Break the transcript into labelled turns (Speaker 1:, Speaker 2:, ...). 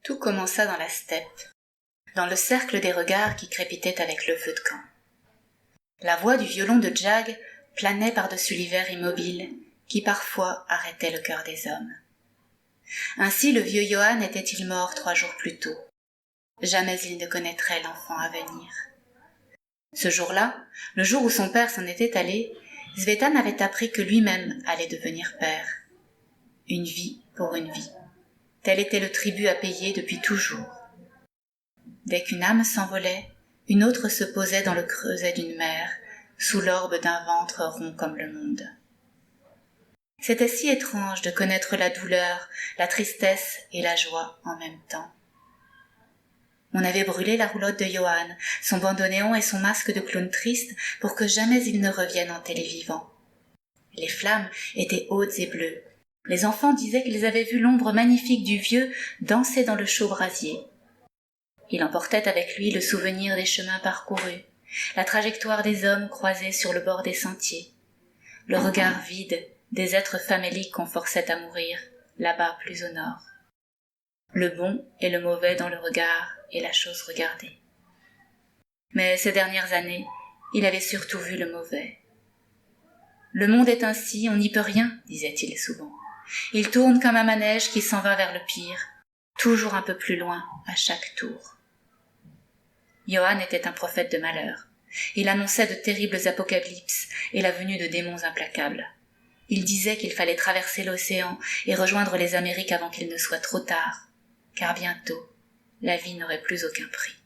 Speaker 1: Tout commença dans la steppe, dans le cercle des regards qui crépitaient avec le feu de camp. La voix du violon de Jag planait par-dessus l'hiver immobile qui parfois arrêtait le cœur des hommes. Ainsi le vieux Johann était-il mort 3 jours plus tôt. Jamais il ne connaîtrait l'enfant à venir. Ce jour-là, le jour où son père s'en était allé, Svetan avait appris que lui-même allait devenir père. Une vie pour une vie. Tel était le tribut à payer depuis toujours. Dès qu'une âme s'envolait, une autre se posait dans le creuset d'une mer, sous l'orbe d'un ventre rond comme le monde. C'était si étrange de connaître la douleur, la tristesse et la joie en même temps. On avait brûlé la roulotte de Johann, son bandoneon et son masque de clown triste pour que jamais il ne revienne hanter les vivants. Les flammes étaient hautes et bleues. Les enfants disaient qu'ils avaient vu l'ombre magnifique du vieux danser dans le chaud brasier. Il emportait avec lui le souvenir des chemins parcourus, la trajectoire des hommes croisés sur le bord des sentiers, le regard vide des êtres faméliques qu'on forçait à mourir, là-bas plus au nord. Le bon et le mauvais dans le regard et la chose regardée. Mais ces dernières années, il avait surtout vu le mauvais. Le monde est ainsi, on n'y peut rien, disait-il souvent. Il tourne comme un manège qui s'en va vers le pire, toujours un peu plus loin à chaque tour. Johann était un prophète de malheur. Il annonçait de terribles apocalypses et la venue de démons implacables. Il disait qu'il fallait traverser l'océan et rejoindre les Amériques avant qu'il ne soit trop tard, car bientôt, la vie n'aurait plus aucun prix.